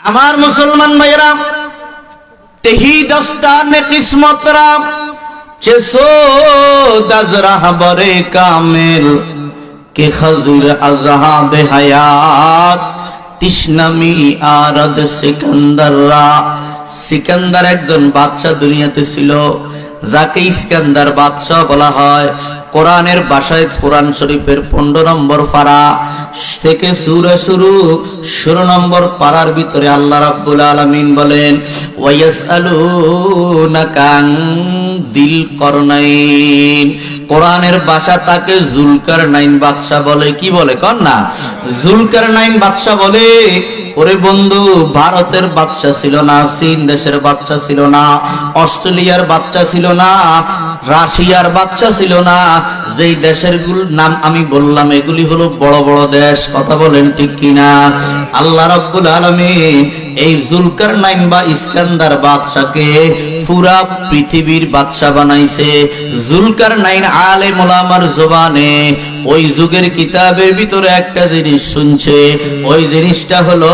আমার মুসলমান ভাইরা, তেহি দস্তানে কিসমত রা চেসো দাজরা বরে কামেল কে খজুর আজহাবে হায়াত তিসনামি আরদ সিকান্দার রা। সিকান্দার একজন বাদশা দুনিয়াতে ছিল, যাকে ইস্কান্দার বাদশা বলা হয়। কোরআনের ভাষায় কোরআন শরীফের 15 নম্বর পারা থেকে সূরা শুরু, 16 নম্বর পারার ভিতরে আল্লাহ রাব্বুল আলামিন বলেন, ওয়ায়াসআলুনাকা আন যিল করনাইন। কোরআনের ভাষা তাকে জুলকারনাইন বাদশা বলে। কি বলে কর না? জুলকারনাইন বাদশা বলে। ওরে বন্ধু, ভারতের বাদশা ছিল না, চীন দেশের বাদশা ছিল না, অস্ট্রেলিয়ার বাদশা ছিল না, রাশিয়ার বাদশা ছিল না। যেই দেশের নাম আমি বললাম এগুলি হলো বড় বড় দেশ। কথা বলেন ঠিক কিনা? আল্লাহ রাব্বুল আলামিন এই জুলকারনাইন বা ইস্কান্দার বাদশাকে পুরা পৃথিবীর বাদশা বানাইছে। জুলকারনাইন আলেম ওলামার জবানে ওই যুগের কিতাবের ভিতরে একটা জিনিস শুনছে। ওই জিনিসটা হলো,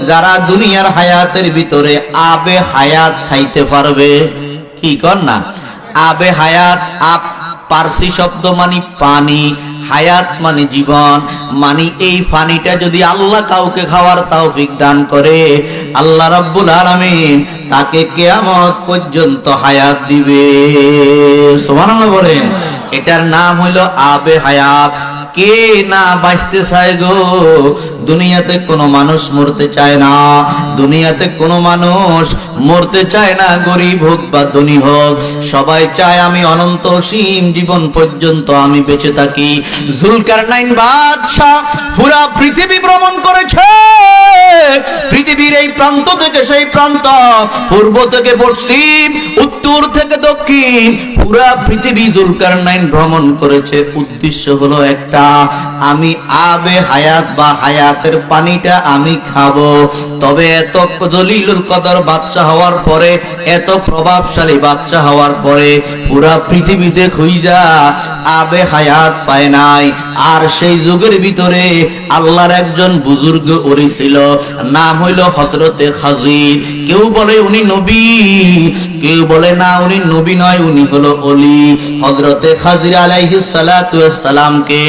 যারা দুনিয়ার হায়াতের ভিতরে আবে হায়াত খাইতে পারবে। কি কর না? আবে হায়াত, আপ পারসি শব্দ মানে পানি, হায়াত মানে জীবন, মানে এই পানিটা যদি আল্লাহ কাউকে খাওয়ার তৌফিক দান করে, আল্লাহ রাব্বুল আলামিন তাকে কিয়ামত পর্যন্ত হায়াত দিবে। সুবহানাল্লাহ বলেন। এটার নাম হলো আবে হায়াত। কে না বাঁচতে চায় গো? দুনিয়াতে কোনো মানুষ মরতে চায় না, দুনিয়াতে কোনো মানুষ মরতে চায় না, গরিব হোক বা ধনী হোক, সবাই চায় আমি অনন্ত অসীম জীবন পর্যন্ত আমি বেঁচে থাকি। জুলকারনাইন বাদশা পুরা পৃথিবী ভ্রমণ করেছে। পৃথিবীর এই প্রান্ত থেকে সেই প্রান্ত, পূর্ব থেকে পশ্চিম, উত্তর থেকে দক্ষিণ, পুরা পৃথিবী জুলকারনাইন ভ্রমণ করেছে। উদ্দেশ্য হলো একটা, আমি আবে হায়াত বা হায়াতের পানিটা আমি খাবো। তবে এত জলিলুল কদর বাদশা হওয়ার পরে, এত প্রভাবশালী বাদশা হওয়ার পরে পুরা পৃথিবীতে খুঁজা আবে হায়াত পায় নাই। আর সেই যুগের ভিতরে আল্লাহর একজন বুজুর্গ ওলি ছিল, নাম হইল হযরতে খাজির। কেউ বলে উনি নবী, কেউ বলে না উনি নবী নয়, উনি হলো ওলি। হযরতে খাজির আলাইহিস সালাতু ওয়াস সালামকে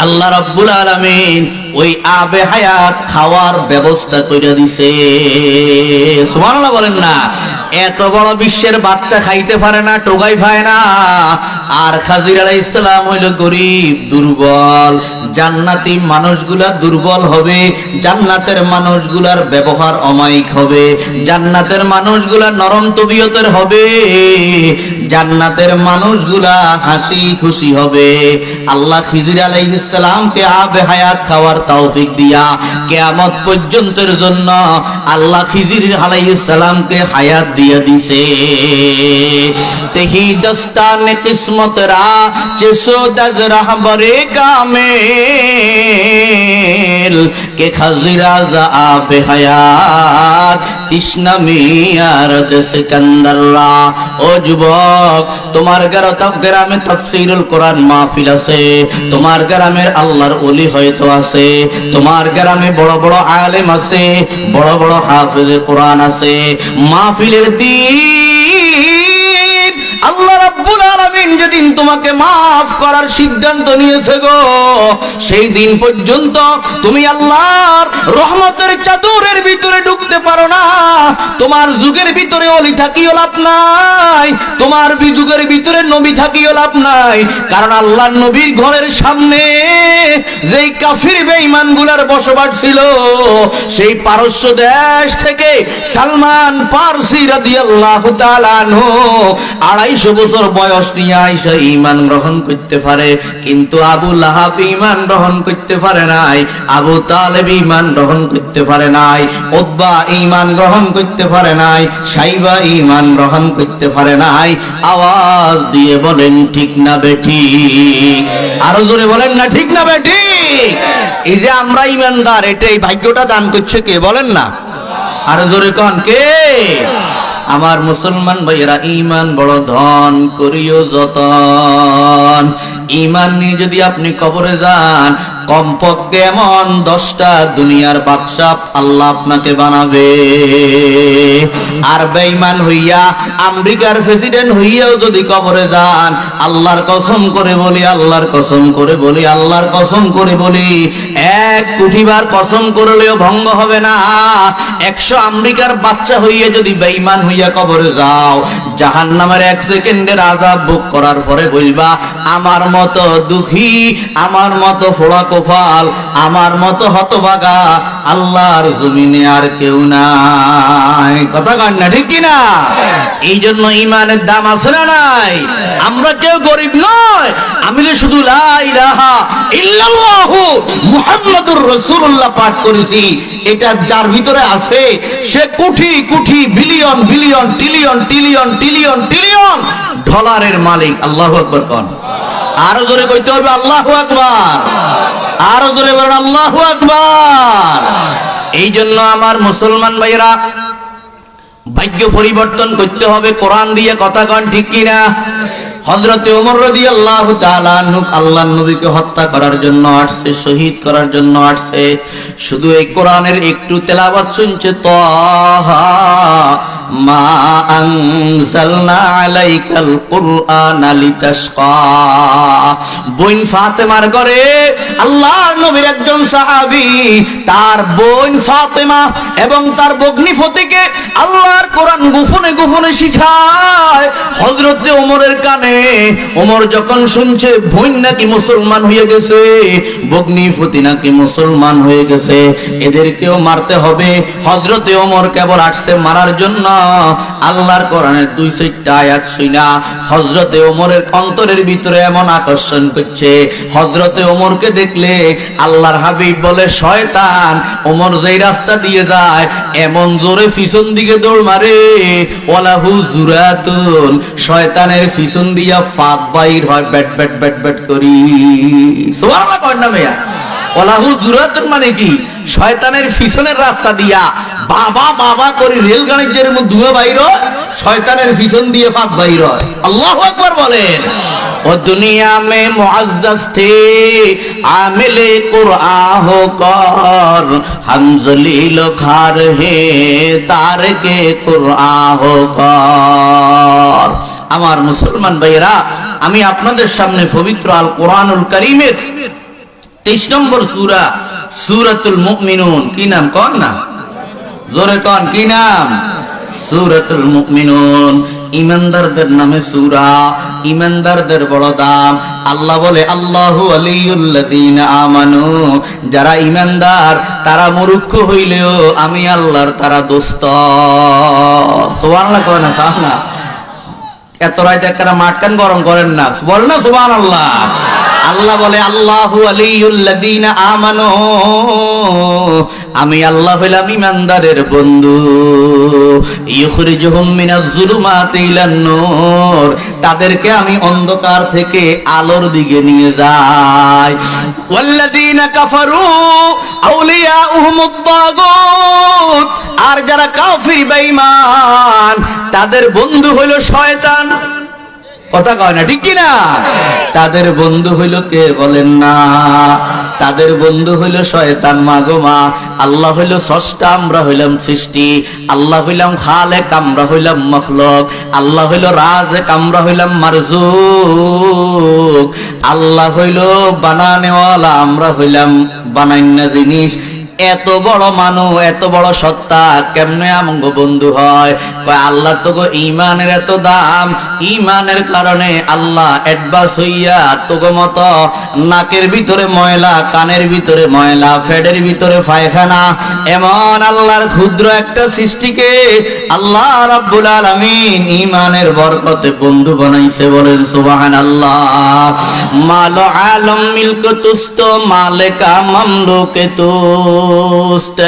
আল্লাহ রাব্বুল আলামিন ওই আবে হায়াত খাওয়ার ব্যবস্থা করে দিছে। সুবহানাল্লাহ বলেন না? এত বড় বিশ্বের বাদশা খাইতে পারে না, টোগাই পায় না। আর খাজির আলাইহিস সালাম হইল গরিব, দুর্বল। জান্নাতি মানুষগুলা দুর্বল হবে, জান্নাতের মানুষগুলার ব্যবহার অমায়িক হবে, জান্নাতের মানুষগুলা নরম তবিয়তের হবে, জান্নাতের মানুষগুলা হাসি খুশি হবে। আল্লাহ খিজির আলাইহিস সালামকে আবে হায়াত খাওয়ার তৌফিক দিয়া কিয়ামত পর্যন্তের জন্য আল্লাহ খিজির আলাইহিস সালামকে হায়াত দিয়া দিছে। তেহি দস্তানে কিসমত রা চেসো দাজরা বরে কামেল কে খাজিরা যা আবে হায়াত তৃষ্ণা মিয়ারদ সিকান্দার রা। ও যুবক, তোমার গ্রামে তাফসীরুল কোরআন মাহফিল আছে, তোমার গ্রামের আল্লাহর ওলি হয়তো আছে, তোমার গ্রামে বড় বড় আলেম আছে, বড় বড় হাফেজে কোরআন আছে। মাহফিলের দিন আল্লাহ রাব্বুল আলামিন যেদিন তোমাকে মাফ করার সিদ্ধান্ত নিয়েছে গো, সেই দিন পর্যন্ত তুমি আল্লাহর রহমতের চাদরের ভিতরে ঢুকতে পারো না। তোমার যুগের ভিতরে ওলি থাকিও লাভ নাই, তোমার যুগের ভিতরে নবী থাকিও লাভ নাই। কারণ আল্লাহর নবীর ঘরের সামনে যেই কাফির বেঈমানগুলার বসবাস ছিল, সেই পারস্য দেশ থেকে সালমান ফারসি রাদিয়াল্লাহু তাআলা আনহু 250 বছর বয়স নিয়ে আয়েশা ঈমান গ্রহণ করতে পারে, কিন্তু আবু লাহাব ঈমান গ্রহণ করতে পারে নাই, আবু তালেব ঈমান গ্রহণ করতে পারে নাই, উতবা ঈমান গ্রহণ করতে পারে নাই, সাইবা ঈমান গ্রহণ করতে পারে নাই। আওয়াজ দিয়ে বলেন ঠিক না বেঠিক? আরো জোরে বলেন না ঠিক না বেঠিক? এই যে আমরা ঈমানদার, এটাই ভাগ্যটা দান করছে কে বলেন না? আরো জোরে কোন কে? আমার মুসলমান ভাইয়েরা, ঈমান বড় ধন, করিও যতন। ঈমান নিয়ে যদি আপনি কবরে যান, কমপক্ষে এমন 10টা দুনিয়ার বাদশা আল্লাহ আপনাকে বানাবে। আর বেঈমান হইয়া আমেরিকার প্রেসিডেন্ট হইয়াও যদি কবরে যান, আল্লাহর কসম করে বলি, আল্লাহর কসম করে বলি, আল্লাহর কসম করে বলি, 1 কোটিবার কসম করলেও ভঙ্গ হবে না। 100 আমেরিকার বাচ্চা হইয়া যদি বেঈমান হইয়া কবরে যাও, জাহান্নামের 1 সেকেন্ডের আযাব ভোগ করার পরে বলবা, আমার মতো দুঃখী, আমার মতো ফোড়া কপাল, আমার মতো হতভাগা আল্লাহর জমিনে আর কেউ নাই। কথা কন না, ঠিক কিনা? এই জন্য ইমানের দাম আছে না নাই? আমরা কেউ গরিব নয়, আমি যে শুধু লা ইলাহা ইল্লাল্লাহু মুহাম্মাদুর রাসূলুল্লাহ পাঠ করেছি, এটা যার ভিতরে আছে সে crore crore billion billion trillion trillion trillion trillion ডলারের মালিক। আল্লাহু আকবার কোন। আরো জোরে কইতে হবে আল্লাহু আকবার, আরো জোরে বলেন আল্লাহু আকবার। এই জন্য আমার মুসলমান ভাইরা, ভাগ্য পরিবর্তন করতে হবে কোরআন দিয়ে। কথা কন, ঠিক কিনা? হযরতে ওমর রাদিয়াল্লাহু তাআলা আনহু আল্লাহর নবীকে হত্যা করার জন্য আসছে, শহীদ করার জন্য আসছে। শুধু এই কোরআনের একটু তেলাওয়াত শুনছে, তাহা মা আনজালনা আলাইকাল কুরআনা লিতাশকা। বোন ফাতেমার ঘরে আল্লাহর নবীর একজন সাহাবী, তার বোন ফাতেমা এবং তার ভগ্নী ফতিকে আল্লাহর কোরআন গোপনে গোপনে শিখায় হযরতে ওমরের কানে। ওমর যখন শুনছে বোন নাকি মুসলমান হয়ে গেছে, ভগ্নী ফতি নাকি মুসলমান হয়ে গেছে, এদেরকেও মারতে হবে, হযরতে ওমর কেবল আসছে মারার জন্য। আল্লাহর কোরআনের 2-4টা আয়াত শুনা হযরতে ওমরের অন্তরের ভিতরে এমন আকর্ষণ করছে, হযরতে ওমরকে দেখলে আল্লাহর হাবিব বলে, শয়তান ওমর যেই রাস্তা দিয়ে যায় এমন জোরে পিছন দিকে দৌড় মারে, ওয়ালাহু জুরাতুন, শয়তানের পিছন দিয়া ফাঁক বাইর হয় ব্যাট ব্যাট ব্যাট ব্যাট করি। সুবহানাল্লাহ কয় না ভাইয়া? ওয়ালাহু জুরাতুন মানে কি? শয়তানের পিছনের রাস্তা দিয়া বাবা বাবা করে রেলগাড়ির যে ধুয়ে বাইর হয়, শয়তানের পিছন দিয়ে ফাঁক বাইর হয়। আল্লাহু আকবার বলেন। ও দুনিয়া মে মুআজ্জাজ থে আমিলে কুরআন হো কর, হাম জলিল খার হে তারকে কুরআন হো কর। আমার মুসলমান ভাইরা, আমি আপনাদের সামনে পবিত্র আল কোরআনুল কারীমের 23 নম্বর সূরা, সূরাতুল মুমিনুন। কি নাম কোন না? জোরে কোন, কি নাম? সূরাতুল মুমিনুন। ইমানদারদের নামে সূরা, ইমানদারদের বড় দাম। আল্লাহ বলে, আল্লাহু ওয়ালিউল্লাযীনা আমানু, যারা ইমানদার তারা মূর্খ হইলেও আমি আল্লাহর তারা দোস্ত। সুবহানাল্লাহ কয় না? সাহনা এত রাতে একটা মাটকান গরম করেন না, বল না সুবহানাল্লাহ। আল্লাহ বলে, আল্লাহু ওয়ালিউল্লাযীনা আমানু, আমি আল্লাহ হইলাম ইমানদারের বন্ধু। ইউখরিজুহুম মিনাজ যুলুমাতি ইলান নূর, তাদেরকে আমি অন্ধকার থেকে আলোর দিকে নিয়ে যাই। ওয়াল্লাযীনা কাফারু আউলিয়াউহুমুত তাগুত, আর যারা কাফির বেঈমান তাদের বন্ধু হইল শয়তান। কথা কয় না, ঠিক কিনা? তাদের বন্ধু হইল কে বলেন না? তাদের বন্ধু হইল শয়তান। মাগো মা, আল্লাহ হইল স্রষ্টা, আমরা হইলাম সৃষ্টি। আল্লাহ হইলাম খালেক, আমরা হইলাম মখলুক। আল্লাহ হইল রাজেক, আমরা হইলাম মারজুক। আল্লাহ হইল বানানেওয়ালা, আমরা হইলাম বানাইনা জিনিস। এত বড় মানুষ, এত বড় সত্তা কেমনে আমগো বন্ধু হয়? কয় আল্লাহ তো গো ঈমানের এত দাম, ঈমানের কারণে আল্লাহ অ্যাডভান্স হইয়া তোগো মতো নাকের ভিতরে ময়লা, কানের ভিতরে ময়লা, ফেডের ভিতরে পায়খানা, এমন আল্লাহর ক্ষুদ্র একটা সৃষ্টিকে আল্লাহ রাব্বুল আলামিন ঈমানের বরকতে বন্ধু বানাইছে। বলেন সুবহানাল্লাহ। মাল আলম মিলকতুস্ত মালিকা মামলুকে তুস্ত,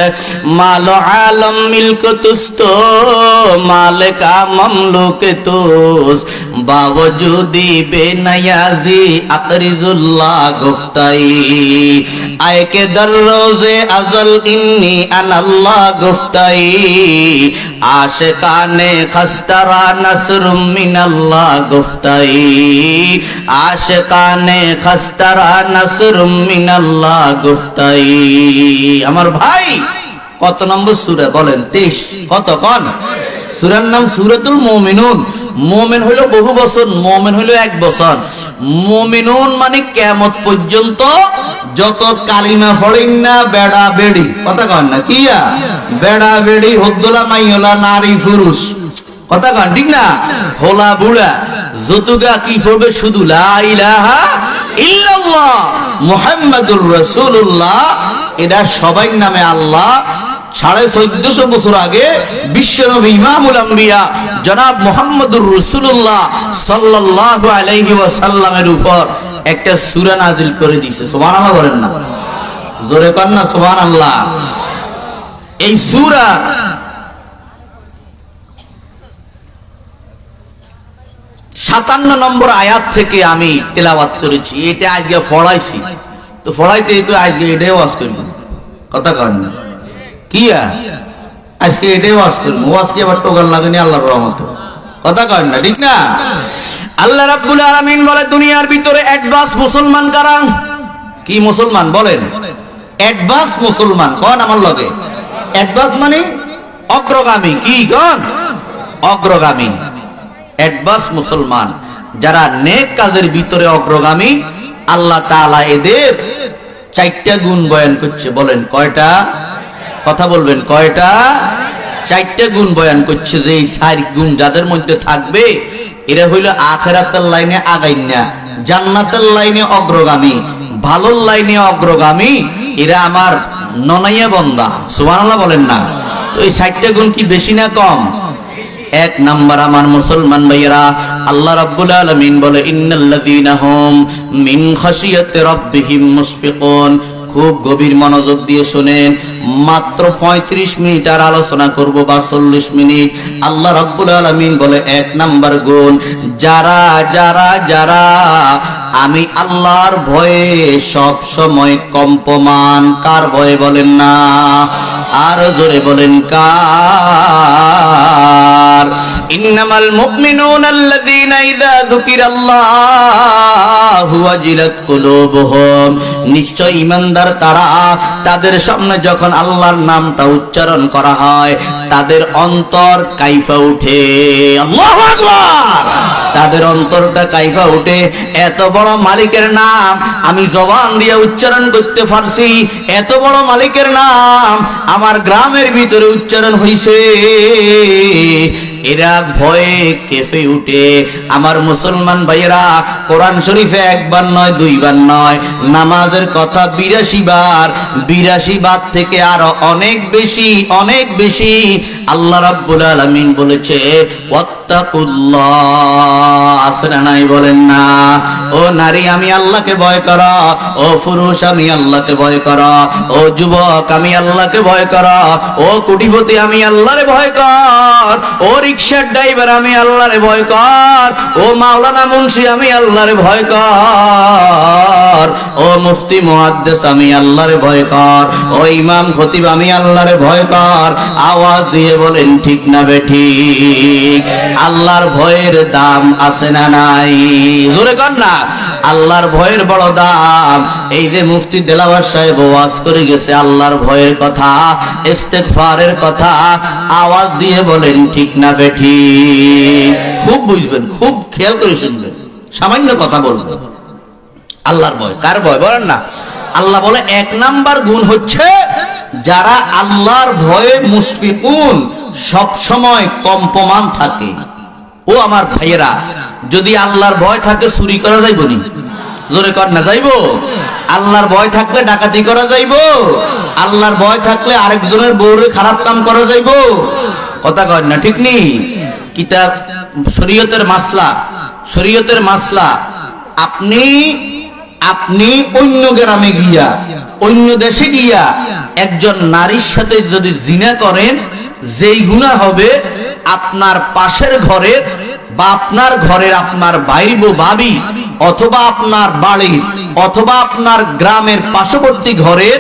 মাল আলম মিলকতুস্ত মালিকা মামলুকে তুস, बावजूदी बेनियाजी अकरिजुल्लाह गुफ्ताई आए के दर्रोज़े अज़ल इन्नी अनल्लाह गुफ्ताई आशिकाने खस्तरा नस्रुम मिनल्लाह गुफ्ताई आशिकाने खस्तरा नस्रुम मिनल्लाह गुफ्ताई। আমার ভাই কত নম্বর সূরা বলেন? 23। কত কোন সূরার নাম সূরাতুল মুমিনুন। মুমিন হলো বহু বচন, মুমিন হলো এক বচন। মুমিনুন মানে কিয়ামত পর্যন্ত যত কালিমা পড়েন না বেড়া বেড়ি, কথা কন না কিয়া, বেড়া বেড়ি হদ্দুলা মাইয়লা নারী পুরুষ, কথা কন ঠিক না, হোলা বুড়া যতগা কি পড়বে শুধু লা ইলাহা ইল্লাল্লাহ মুহাম্মাদুর রাসূলুল্লাহ, এরা সবাই নামে আল্লাহ 1450 বছর আগে বিশ্বনবী ইমামুল আম্বিয়া জনাব মুহাম্মদুর রাসূলুল্লাহ সাল্লাল্লাহু আলাইহি ওয়াসাল্লামের উপর একটা সূরা নাযিল করে দিয়েছে। সুবহানাল্লাহ বলেন না, জোরে কর না সুবহানাল্লাহ। এই সূরা 57 নম্বর আয়াত থেকে আমি তেলাওয়াত করেছি, এটা আজকে পড়াইছি, তো পড়াইতে তো আজকে এটাই ওয়াজ করব, কথা কন না কিয়া, আজকে এটাই ওয়াজ করব, ওয়াজ কি আবার টোকার লাগেনি আল্লাহর রহমতে, কথা কন না ঠিক না। আল্লাহ রাব্বুল আলামিন বলে দুনিয়ার ভিতরে অ্যাডভান্স মুসলমান কারা? কি মুসলমান বলেন? অ্যাডভান্স মুসলমান কোন আমার লগে? অ্যাডভান্স মানে অগ্রগামী, কি কোন অগ্রগামী, অ্যাডভান্স মুসলমান যারা নেক কাজের ভিতরে অগ্রগামী। আল্লাহ তাআলা এদের 4টা গুণ বয়ান করছে, বলেন কয়টা? কথা বলবেন কয়টা? 4টা গুণ বয়ান করছে, যে এই 4 গুণ যাদের মধ্যে থাকবে এরা হইল আখিরাতের লাইনে আগাইনা, জান্নাতের লাইনে অগ্রগামী, ভালোর লাইনে অগ্রগামী, এরা আমার ননাইয়া বান্দা। সুবহানাল্লাহ বলেন না। তো এই 4টা গুণ কি বেশি না কম? 1 নাম্বার আমার মুসলমান ভাইয়েরা, আল্লাহ রাব্বুল আলামিন বলে ইন্নাল্লাযীনা হুম মিন খাশিয়াতি রাব্বিহিম মুশফিকুন। খুব গভীর মনোযোগ দিয়ে শুনেন, মাত্র 35 মিনিট আর আলোচনা করব বা 40 মিনিট। আল্লাহ রাব্বুল আলামিন বলে 1 নাম্বার গুণ, যারা যারা যারা আমি আল্লাহর ভয়ে সব সময় কম্পমান। কার ভয়ে বলেন না, আর জোরে বলেন কার? ইন্নামাল মুমিনুনা আল্লাযীনা ইযা যুকিরাল্লাহু ওয়াজিলাত কুলুবুহুম। নিশ্চয় ঈমানদার তারা, তাদের সামনে যখন আল্লাহর নামটা উচ্চারণ করা হয় তাদের অন্তর কাইফা উঠে। আল্লাহু আকবার। তাদের অন্তরটা কাইফা উঠে। এত বড় মালিকের নাম আমি জবান দিয়ে উচ্চারণ করতে পারছি, এত বড় মালিকের নাম আমার গ্রামের ভিতরে উচ্চারণ হইছে, এরা ভয়ে কেঁপে উঠে। আমার মুসলমান ভাইয়েরা, কোরআন শরীফে 1 বার নয় 2 বার নয়, নামাজের কথা 82 বার, 82 বার থেকে আরো অনেক বেশি, অনেক বেশি আল্লাহ রাব্বুল আলামিন বলেছে ওয়াত্তাকুল্লাহ। আসলে নাই বলেন না? ও নারী আমি আল্লাহকে ভয় করো, ও পুরুষ আমি আল্লাহকে ভয় করো, ও যুবক আমি আল্লাহকে ভয় করো, ও কোটিপতি আমি আল্লাহরে ভয় কর, ও রিকশার ড্রাইভার আমি আল্লাহরে ভয় কর, ও মাওলানা মুন্সি আমি আল্লাহরে ভয় কর, ও মুফতি মুহাদ্দিস আমি আল্লাহরে ভয় কর, ও ইমাম খতিব আমি আল্লাহরে ভয় কর। আওয়াজ দিয়ে বলেন ঠিক না বেঠিক? আল্লাহর ভয়ের দাম আছে না নাই? জোরে কর না। আল্লাহর ভয়ের বড় দাম। এই যে মুফতি দেলাওয়ার সাহেব ওয়াজ করে গেছে আল্লাহর ভয়ের কথা, ইস্তেগফারের কথা, আওয়াজ দিয়ে বলেন ঠিক না বেঠিক? খুব বুঝবেন, খুব খেয়াল করে শুনবেন, সামান্য কথা বলবেন। আল্লাহর ভয়, কার ভয় বলেন না? আল্লাহ বলে 1 নাম্বার গুণ হচ্ছে যারা আল্লাহর ভয়ে মুশফিকুন, সব সময় কম্পমান থাকে। ও আমার ভাইয়েরা, যদি আল্লাহর ভয় থাকে চুরি করা যাইব নি? জোরে কর না, যাইব? আল্লাহর ভয় থাকলে ডাকাতি করা যাইব? আল্লাহর ভয় থাকলে আরেকজনের বউরে খারাপ কাম করা যাইব? কথা কর না, ঠিক নি? কিতাব শরীয়তের মাসলা, শরীয়তের মাসলা, আপনি অন্য গ্রামে গিয়া, অন্য দেশে গিয়া একজন নারীর সাথে যদি জিনা করেন, যেই গুনাহ হবে আপনার পাশের ঘরের বা আপনার ঘরের আপনার ভাই ভাবি অথবা আপনার বাড়ির অথবা আপনার গ্রামের পার্শ্ববর্তী ঘরের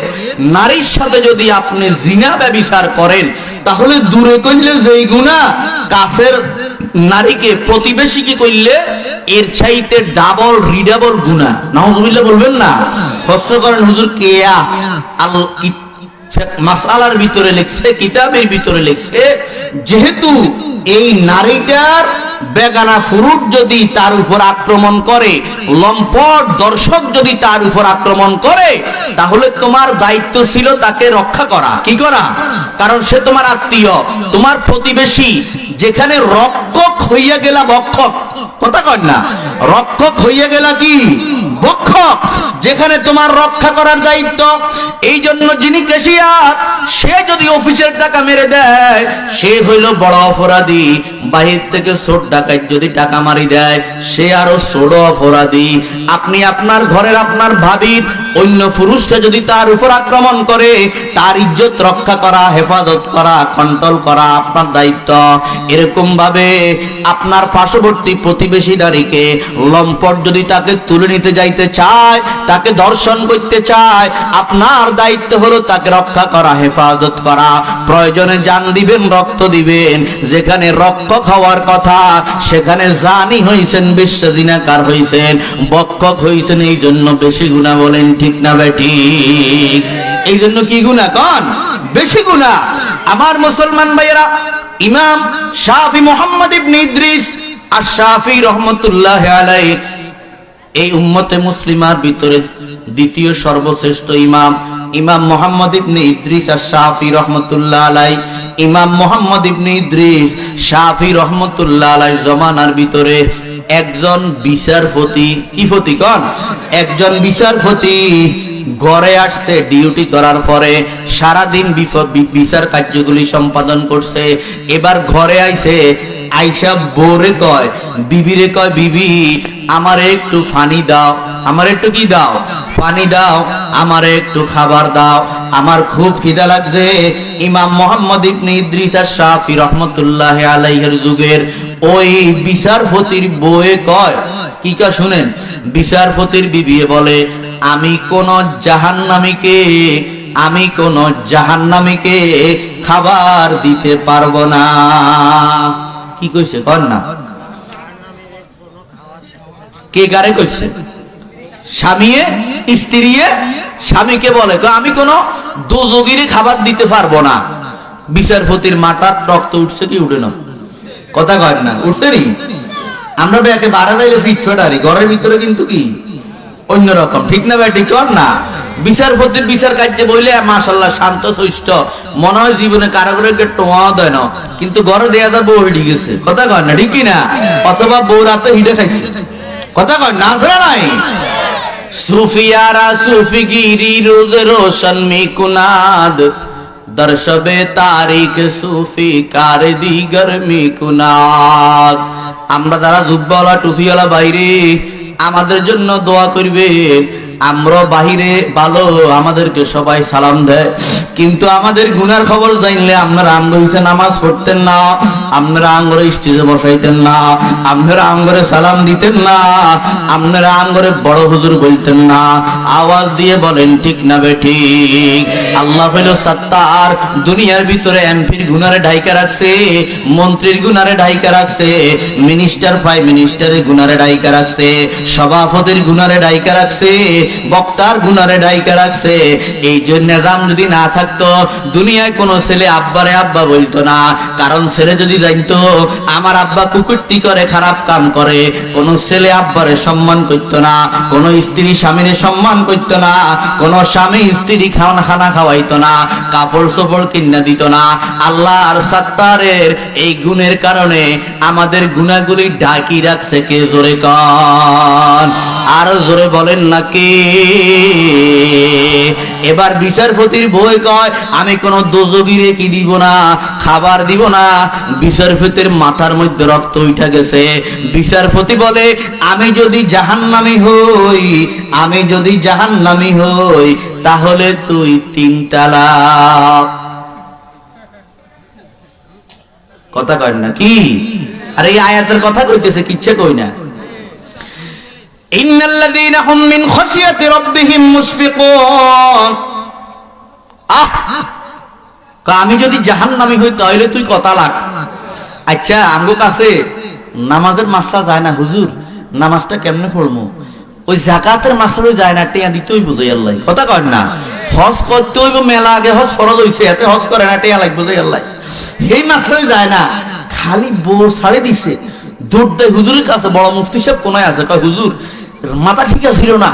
নারীর সাথে যদি আপনি জিনা ব্যভিচার করেন, তাহলে দূরে কইলে যেই গুনাহ, কাফের নারীকে প্রতিবেশীকে কইলে এর চাইতে ডাবল রিডাবল গুনাহ। নাউজুবিল্লাহ বলবেন না? প্রশ্ন করেন হুজুর কেয়া আল মাসআলার ভিতরে লেখছে, কিতাবের ভিতরে লেখছে, যেহেতু এই নারীটার বেগানা ফুরুট যদি তার উপর আক্রমণ করে, লম্পট দর্শক যদি তার উপর আক্রমণ করে, তাহলে তোমার দায়িত্ব ছিল তাকে রক্ষা করা। কি করা? কারণ সে তোমার আত্মীয়, তোমার প্রতিবেশী। যেখানে রক্ষক হইয়া গেলা ভক্ষক, কথা কয় না, রক্ষক হইয়া গেলা কি ভক্ষক, যেখানে তোমার রক্ষা করার দায়িত্ব। এই জন্য যিনি ক্যাশিয়ার, সে যদি অফিসের টাকা মেরে দেয়, সে হইল বড় অপরাধী। বাহির থেকে চোর ডাকাত যদি টাকা মারি দেয়, সে আরো ছোট অপরাধী। আপনি আপনার ঘরের আপনার ভাবির অন্য পুরুষটা যদি তার উপর আক্রমণ করে, তার ইজ্জত রক্ষা করা, হেফাজত করা, কন্ট্রোল করা আপনার দায়িত্ব। এরকম ভাবে আপনার পার্শ্ববর্তী প্রতিবেশী নারীকে লম্পট যদি তাকে তুলে নিতে যাইতে চায়, তাকে ধর্ষণ করতে চায়, আপনার দায়িত্ব হলো তাকে রক্ষা করা, হেফাজত করা। প্রয়োজনে জান দিবেন, রক্ত দিবেন। যেখানে রক্ষক হওয়ার কথা, সেখানে জানি হইছেন, বিশ্বজিনাকার হইছেন, বক্ষক হইছেন। এই জন্য বেশি গুনাহ। বলেন ঠিক না বেঠিক? এই জন্য কি গুনাহ কন? বেশি গুনাহ। আমার মুসলমান ভাইয়েরা, ইমাম শাফি মুহাম্মদ ইবনে ইদ্রিস আশ-শাফি রাহমাতুল্লাহ আলাইহি এই উম্মতে মুসলিমার ভিতরে দ্বিতীয় সর্বশ্রেষ্ঠ ইমাম, ইমাম মুহাম্মদ ইবনে ইদ্রিস আশ-শাফি রাহমাতুল্লাহ আলাইহি। ইমাম মুহাম্মদ ইবনে ইদ্রিস শাফি রাহমাতুল্লাহ আলাইহির জমানার ভিতরে একজন বিচারপতি, কি পতি কোন? একজন বিচারপতি ঘরে আসছে ডিউটি করার পরে, সারাদিন বিচার কার্যগুলি সম্পাদন করছে। এবার ঘরে আইছে, আইসা বউরে কয়, বিবিরে কয়, বিবি আমারে একটু পানি দাও, আমার একটু কি দাও? পানি দাও, আমারে একটু খাবার দাও, আমার খুব খিদা লাগছে। ইমাম মুহাম্মদ ইবনে ইদ্রিস আশ-শাফি রাহমাতুল্লাহ আলাইহির যুগের ওই বিচারপতির বউয়ে কয়, কি কয় শুনেন, বিচারপতির বিবি বলে, আমি কোন জাহান্নামীকে খাবার দিতে পারবো না। কি কইছে কর না? কে গারে কইছে? স্বামীয়ে স্ত্রীয়ে স্বামীকে বলে, আমি কোন দোজগিরে খাবার দিতে পারবো না। বিচারপতির মাথার রক্ত উঠছে কি উঠে না? কথা কয় না? উঠছে নি? আমরা ব্যাকে বাড়া দিলে ফিট ছোটারি, ঘরের ভিতরে কিন্তু কি অন্যরকম। ঠিক না ভাই? ঠিক কর না? বিচারপতির বিচার কার্যে বইলে মাশাআল্লাহ শান্ত শিষ্ট, মনে হয় জীবনে কারো করে টোয়া দেয় না, কিন্তু ঘরে দেয়া যায় বউ হিডে গেছে। কথা কয় না? ঠিক কিনা? অথবা বউ রাতে হিডে খাইছে। কথা কয় না? নাই সুফিয়ারা সুফিগিরি রোজ রোশন মে কুনাদ, দর্শবে তারিখ সুফি কার দিগর মে কুনাদ। আমরা যারা জুব্বাওয়ালা টুপিওয়ালা বাইরে, আমাদের জন্য দোয়া করবে। আমরা বাহিরে ভালো, আমাদেরকে সবাই সালাম দেয়, কিন্তু আমাদের গুনার খবর জানলে আপনারা আঙ্গুলতে নামাজ পড়তেন না, আপনারা আঙ্গুরে স্টেজে বসাইতেন না, আপনারা আঙ্গুরে সালাম দিতেন না, আপনারা আঙ্গুরে বড় হুজুর বলতেন না। আওয়াজ দিয়ে বলেন ঠিক না বেঠিক? আল্লাহ হইল সত্তার। দুনিয়ার ভিতরে এমপির গুনারে ঢাইকা রাখছে, মন্ত্রীর গুনারে ঢাইকা রাখছে, মিনিস্টার প্রাইম মিনিস্টারের গুনারে ঢাইকা রাখছে, সভাপতির গুনারে ঢাইকা রাখছে, বক্তার গুনারে ঢাইকা রাখছে। এই যে নিজাম যদি না থাকতো, দুনিয়ায় কোন ছেলে আব্বারে আব্বা বলতো না। কারণ ছেলে যদি জানতো আমার আব্বা কুকুরটি করে, খারাপ কাম করে, কোন ছেলে আব্বারে সম্মান করতো না, কোন স্ত্রী স্বামীরে সম্মান করতো না, কোন স্বামী স্ত্রী খানা খাওয়াইতো না, কাপড় চোপড় কিনা দিত না। আল্লাহর সত্তারের এই গুণের কারণে আমাদের গুনাহগুলি ঢাকি রাখছে কে? জোরে কন, আর জোরে বলেন না কে? এবার বিচারপতির বই কয়, আমি কোন দোজগিরে কি দিব না, খাবার দিব না। বিচারপতির মাথার মধ্যে রক্ত উঠা গেছে। বিচারপতি বলে, আমি যদি জাহান্নামী হই, তাহলে তুই 3 তালাক। কথা কয় না কি? আর এই আয়াতের কথা কইতেছে, কিচ্ছে কই না। ইন্নাল্লাযীনা হুম মিন খাশিয়াতি রাব্বিহিম মুশফিকুন। আমি যদি জাহান্নামী হই তাহলে তুই কথা লাগ। আচ্ছা, আমগো কাছে নামাজের মাসলা যায় না হুজুর, নামাজটা কেমনে পড়বো? ওই যাকাতের মাসলা যায় না, টিয়া দিতেই বুঝাই আল্লাহ। কথা কয় না। হজ করতে হইব, মেলা আগে হজ ফরজ হইছে, এতে হজ করে না, টিয়া লাগবে বুঝাই আল্লাহ। এই মাসলা যায় না, খালি বউ ছাড়ে দিছে, দৌড় দেয় হুজুরের কাছে। বড় মুফতি সাহেব কোনায় আছে, কয় হুজুর মাথা ঠিক ছিল না,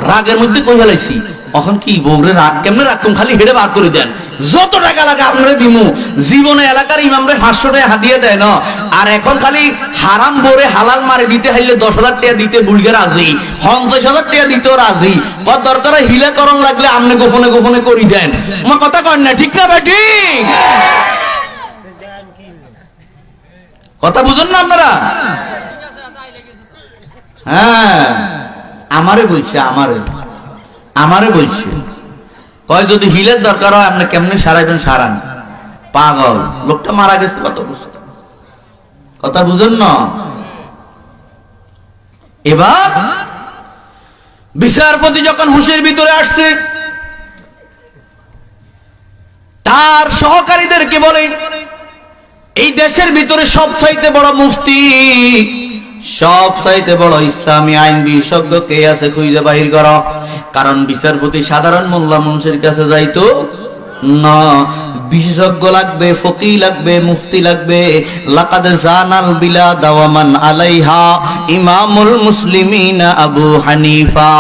রাগের মধ্যে কই ফেলাইছি। এখন কি বউরে রাগ কেমনে রাখতুম, খালি হেডে বার করে দেন, যত টাকা লাগে আপনারা দিমু। জীবনে এলাকার ইমামরে 500 টাকা হাতিয়ে দেয় না, আর এখন খালি হারাম বউরে হালাল মারে দিতে হাইলে 10,000 টাকা দিতে বুলগে রাজি, 50,000 টাকা দিতেও রাজি। কত দরকার হিলা করণ লাগলে আপনি গোপনে গোপনে করি দেন। আমার কথা কন না, ঠিক না ভাই? ঠিক কথা বুঝুন না আপনারা? হ্যাঁ, আমারে বলছে, আমারে বলছে, কয় যদি হিলের দরকার হয় আপনি কেমনে সারাইবেন সারান। পাগল লোকটা মারা গেছে কত বছর। কথা বুঝেন না? এবার বিচারপতি যখন হুঁশের ভিতরে আসছে, তার সহকারীদেরকে বলে, এই দেশের ভিতরে সবচাইতে বড় মুফতি, সবচাইতে বড় ইসলামী আইন বিশেষজ্ঞ কে আছে খুঁজে বাহির করো। কারণ বিচারপতি সাধারণ মোল্লা মুন্সির কাছে যাইতো না, বিশেষজ্ঞ লাগবে, ফকি লাগবে, মুফতি লাগবে। লাকাদ জানাল বিলাদ ওয়া মান আলাইহা ইমামুল মুসলিমিন আবু হানিফা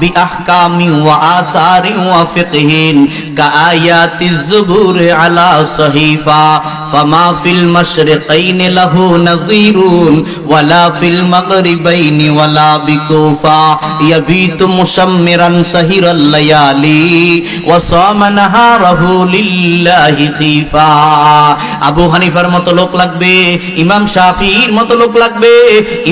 বিআহকামি ওয়া আসারি ওয়া ফিকহিন কাআয়াতিজ জুবুর আলা সহিফা ফামা ফিল মাশরিকাইন লাহু নাযীরুন ওয়ালা ফিল মাগরিবাইন ওয়ালা বিকুফা ইয়াবিতু মুশাম্মিরান সাহিরাল লায়ালি ওয়া সামা নাহারাহু লিল্লাহি খিফা। আবু হানিফার মতো লোক লাগবে, ইমাম শাফিঈর মতো লোক লাগবে,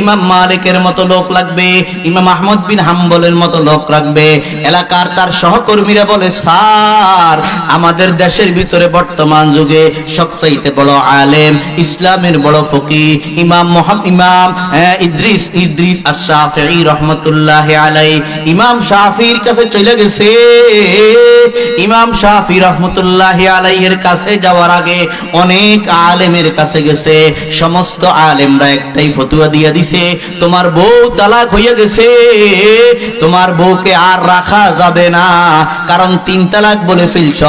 ইমাম মালিকের মতো লোক লাগবে, ইমাম আহমদ বিন হাম্বলের মতো লোক লাগবে। এলাকার তার সহকর্মীরা বলে, স্যার আমাদের দেশের ভিতরে বর্তমান যুগে সবচাইতে বড় আলেম, ইসলামের বড় ফকিহ ইমাম ইদ্রিস আশ-শাফিঈ রাহমাতুল্লাহি আলাইহি। ইমাম শাফিঈর কাছে চলে গেছে। ইমাম শাফিঈ রাহমাতুল্লাহি আলাইহির কাছে যাওয়ার আগে অনেক আলেমের কাছে গেছে। সমস্ত আলেমরা একটাই ফতোয়া দিয়ে দিছে, তোমার বউ তালাক হয়ে গেছে, তোমার বউকে আর রাখা যাবে না, কারণ 3 তালাক বলে ফেলছ।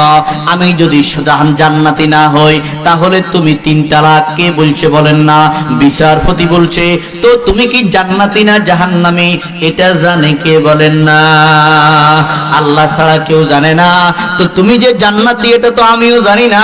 আমি যদি জান্নাতি না হই তাহলে তুমি 3 তালাক। কে বলছে বলেন না? বিচারপতি বলছে। তো তুমি কি জান্নাতি না জাহান্নামী এটা জানে কে বলেন না? আল্লাহ ছাড়া কেউ জানে না। তো তুমি যে জান্নাতি এটা তো আমিও জানি না,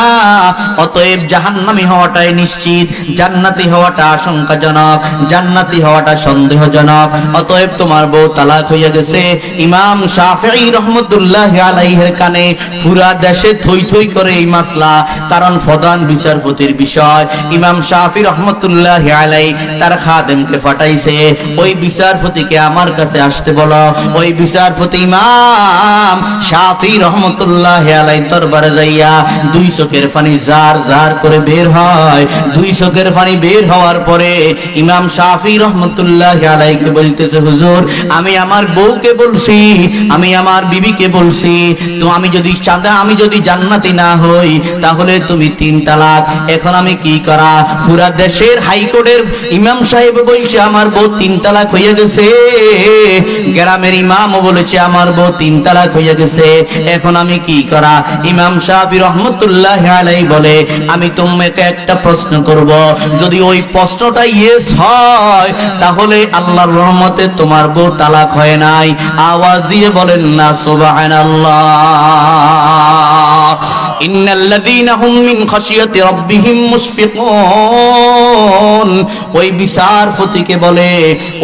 অতএব জাহান্নামী হওয়াটাই নিশ্চিত, জান্নাতি হওয়াটা আশঙ্কাজনক, জান্নাতি হওয়াটা সন্দেহজনক। অতএব তোমার বউ তালাক হয়ে গেছে। ইমাম শাফিঈ রাহমাতুল্লাহি আলাইহির কানে পুরা দেশে থই থই করে এই মাসলা, কারণ প্রধান বিচারপতির বিষয়। ইমাম শাফিঈ রাহমাতুল্লাহি আলাইহি তার খাদেমকে পাঠাইছে, ওই বিচারপতিকে আমার কাছে আসতে বলো। ওই বিচারপতি ইমাম শাফিঈ রাহমাতুল্লাহি আলাইহি দরবারে যাইয়া 2 চোখের পানি জার জার করে বের হয়। 2 চোখের পানি বের হওয়ার পরে ইমাম শাফিঈ রাহমাতুল্লাহি আলাইহিকে বলতেছে, হুজুর আমি আমার বউকে বলছি, আমি আমার বিবিকে বলছি, তো আমি যদি জান্নাতি না হই তাহলে তুমি 3 তালাক। এখন আমি কি করা? পুরা দেশের হাইকোর্টের ইমাম সাহেব বলছে আমার বউ 3 তালাক হয়ে গেছে, গ্রামের ইমামও বলেছে আমার বউ 3 তালাক হয়ে গেছে। এখন আমি কি করা? ইমাম শাফিঈ রাহমাতুল্লাহি আলাইহি বলে, আমি তোমাকে একটা প্রশ্ন করব, যদি ওই প্রশ্নটা ইয়েস হয় তাহলে আল্লাহর রহমতে তোমার বউ তালাক হয় নাই। আওয়াজ দিয়ে বলেন না সুবহানাল্লাহ। ইন্নাল্লাযীনা হুম মিন খাশিয়াতি রাব্বিহিম মুশফিকুন। ওই বিচারপতিকে বলে,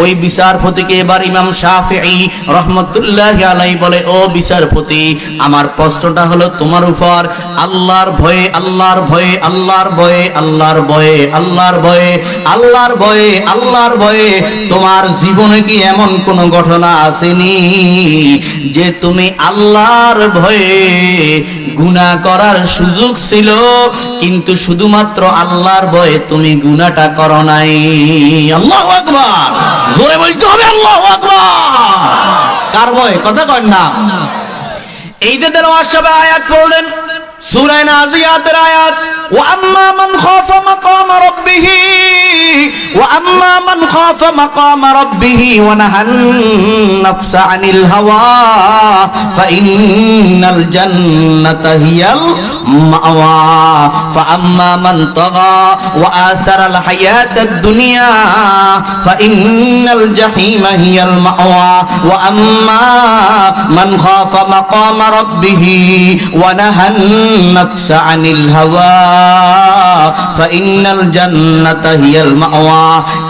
ওই বিচারপতিকে এবার ইমাম শাফিঈ রাহমাতুল্লাহি আলাইহি বলে, ও বিচারপতি আমার প্রশ্নটা হলো তোমার উপর আল্লাহর ভয়ে, আল্লাহর ভয়ে, আল্লাহর ভয়ে, আল্লাহর ভয়ে, আল্লাহর ভয়ে, আল্লাহর ভয়ে, আল্লাহর ভয়ে তোমার জীবনে কি এমন কোন ঘটনা আসেনি যে তুমি আল্লাহর ভয়ে গুনাহ করার করার সুযোগ ছিল, কিন্তু শুধুমাত্র আল্লাহর ভয়ে তুমি গুনাহটা করো নাই। আল্লাহু আকবার, জোরে বলতে হবে আল্লাহু আকবার। কার ভয়ে? কথা কর না। এই যে তেলাওয়াত সবে আয়াত পড়লেন, সূরা নাজিয়াতের আয়াত, ওয়া আম্মা মান খাফা মাকামা রাব্বিহি ওয়া আম্মা মান খাফা মাকামা রাব্বিহি ওয়া নাহান নাফসা আনিল হাওয়া ফাইন্নাল জান্নাতা হিয়াল মাওয়া ফাআম্মা মান তাগা ওয়া আসারাল হায়াতাদ দুনিয়া ফাইন্নাল জাহিমা হিয়াল মাওয়া ওয়া আম্মা মান খাফা মাকামা রাব্বিহি ওয়া নাহান নাফসা আনিল হাওয়া ফাইন্নাল জান্নাতা হিয়াল মাওয়া।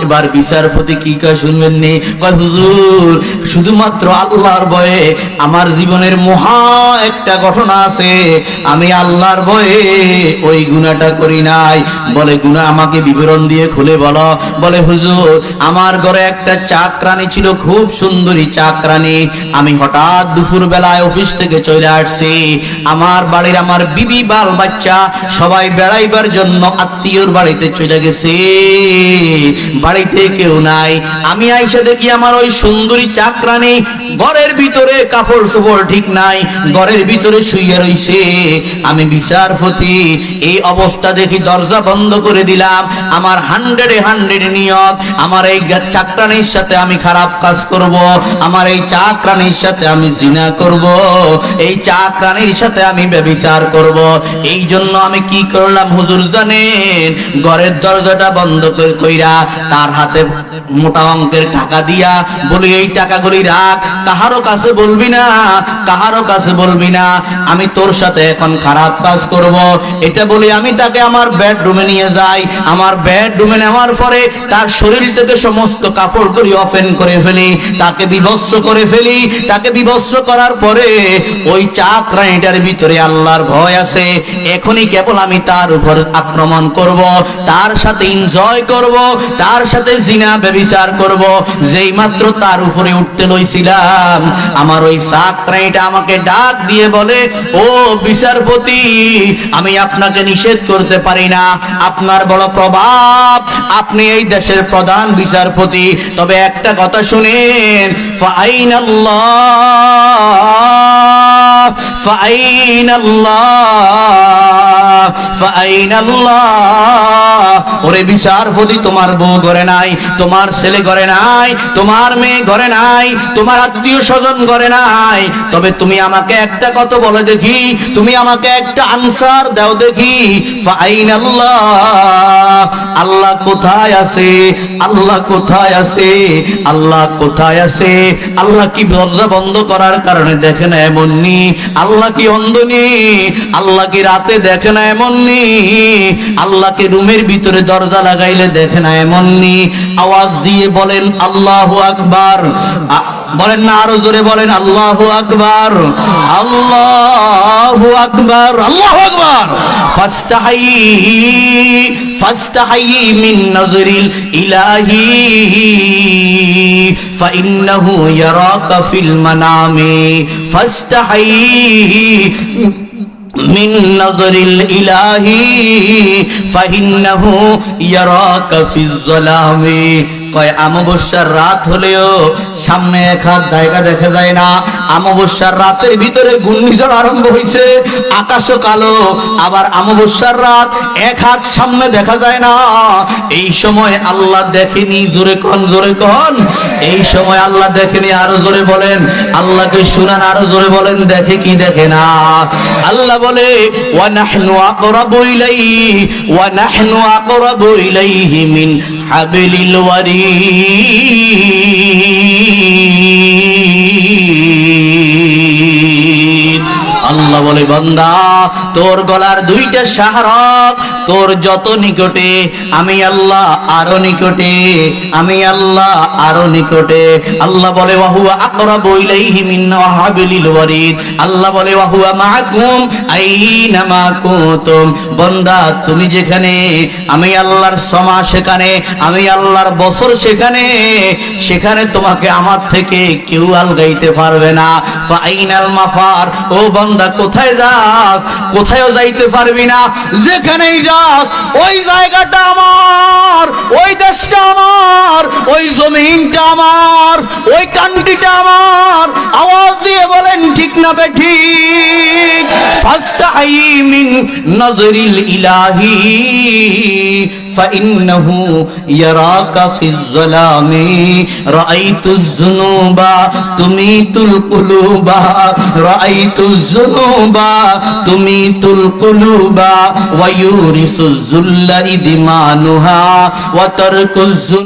এবার বিচারপতি কি কয় শুনবেন নি? কয় হুজুর, শুধুমাত্র আল্লাহর ভয়ে আমার জীবনের মহা একটা ঘটনা আছে, আমি আল্লাহর ভয়ে ওই গুনাহটা করি নাই। বলে গুনাহ আমাকে বিবরণ দিয়ে খুলে বলো। বলে হুজুর, আমার ঘরে একটা চাকরানী ছিল, খুব সুন্দরী চাকরানী। আমি হঠাৎ দুপুর বেলায় অফিস থেকে চলে আসছি, আমার বাড়ির আমার বিবি বাল বাচ্চা সবাই বেড়াইবার জন্য আত্মীয়র বাড়িতে চলে গেছে, বাড়িতে কেউ নাই। আমি আইসা দেখি আমার ওই সুন্দরী চাকরানী ঘরের ভিতরে কাপড় চোপড় ঠিক নাই, ঘরের ভিতরে শুইয়া রইছে। আমি বিচারপতি, এই অবস্থা দেখি দরজা বন্ধ করে দিলাম। আমার 100 নিয়ত, আমার এই চাকরানীর সাথে আমি খারাপ কাজ করব, আমার এই চাকরানীর সাথে আমি জিনা করব, এই চাকরানীর সাথে আমি ব্যভিচার করব। এই জন্য আমি কি করলাম হুজুর জানেন? ঘরের দরজাটা বন্ধ করে কইরা তার হাতে মোটা অঙ্কের টাকা দিয়া বলি, এই টাকাগুলি রাখ, কাহারো কাছে বলবি না, কাহারো কাছে বলবি না, আমি তোর সাথে এখন খারাপ কাজ করব। এটা বলি আমি তাকে আমার বেডরুমে নিয়ে যাই। আমার বেডরুমে নেওয়ার পরে তার শরীর থেকে সমস্ত কাপড়গুলি ওপেন করে ফেলি, তাকে বিভৎস করে ফেলি। তাকে বিভৎস করার পরে ওই চাকরানীটার ভিতরে আল্লাহর ভয় আছে, এখনই কেবল আমি তার উপর আক্রমণ করব, তার সাথে এনজয় করব, তার সাথে জিনা ব্যভিচার করব। যেই মাত্র তার উপরে উঠতে লইছিলাম, আমার ওই চাকরানীটা আমাকে ডাক দিয়ে বলে, ও বিচারপতি, আমি আপনাকে নিষেধ করতে পারি না, আপনার বড় প্রভাব, আপনি এই দেশের প্রধান বিচারপতি। তবে একটা কথা শুনেন, ফাআইনাল্লাহ ফাআইনাল্লাহ ফাআইনাল্লাহ। ওরে বিচারপতি, তোমার বউ ঘরে নাই, তোমার ছেলে ঘরে নাই, তোমার মেয়ে ঘরে নাই, তোমার আত্মীয় স্বজন ঘরে নাই। তবে তুমি আমাকে একটা কথা বলে দেখি, তুমি আমাকে একটা আনসার দাও দেখি, ফাআইনাল্লাহ, আল্লাহ কোথায় আছে? আল্লাহ কোথায় আছে? আল্লাহ কোথায় আছে? আল্লাহ কি দরজা বন্ধ করার কারণে দেখে না এমন নি? আল্লাহ কি অন্ধ নি? আল্লাহ কি রাতে দেখে না এমন নি? আল্লাহকে রুমের ভিতরে দরজা লাগাইলে দেখে না এমন নি? আওয়াজ দিয়ে বলেন আল্লাহু আকবার। বলেন না, আরো জোরে বলেন আল্লাহু আকবার, আল্লাহু আকবার, আল্লাহু আকবার। ফাস্তাহি মিন নজরিল ইলাহি ফাইন্নাহু ইয়ারাকা ফিল মানামি। ফাস্তাহি মিন নজরিল ইলাহি ফাইন্নাহু ইয়ারাকা ফিজ যালামি। কয় অমাবস্যার রাত হলেও সামনে এক হাত জায়গা দেখা যায় না। অমাবস্যার রাতের ভিতরে ঘূর্ণিঝড় আরম্ভ হয়েছে, আকাশও কালো, আবার অমাবস্যার রাত, এক হাত সামনে দেখা যায় না। এই সময় আল্লাহ দেখেনি, জোরে কন, জোরে কন, এই সময় আল্লাহ দেখেনি। আরো জোরে বলেন, আল্লাহকে শুনান, আরো জোরে বলেন, দেখে কি দেখে না? আল্লাহ বলে, ওয়া নাহনু আকরাবু ইলাইহি ওয়া নাহনু আকরাবু ইলাইহি মিন হাবিলিল ওয়ারিদ। আল্লাহ বলে, বান্দা, তোর গলার দুইটা শাহরগ তোর যত নিকটে আমি আল্লাহ আরো নিকটে, আমি আল্লাহ আরো নিকটে। আল্লাহ বলে ওয়া হুয়া আকরাবু ইলাইহি মিন হাবিলিল ওয়ারিদ। আল্লাহ বলে ওয়া হুয়া মাআকুম আইনামা কুনতুম। বান্দা তুমি যেখানে, আমি আল্লাহর সমা সেখানে, আমি আল্লাহর বছর সেখানে, সেখানে তোমাকে আমার থেকে কেউ আলগাইতে পারবে না। ফাইনাল মাফার, ও বান্দা কোথায় যাস, কোথায়ও যাইতে পারবি না। যেখানেই যাস ওই জায়গাটা আমার, ওই দেশটা আমার, ওই জমিনটা আমার, ওই কান্ট্রিটা আমার। আওয়াজ দিয়ে বলেন ঠিক না বেঠিক? ফাস্তাহি মিন নজরিল ইলাহি فإنه يراك في الظلام رأيت الذنوب تميت القلوب رأيت الذنوب تميت القلوب ويورث الذل إدمانها وترك الذنوب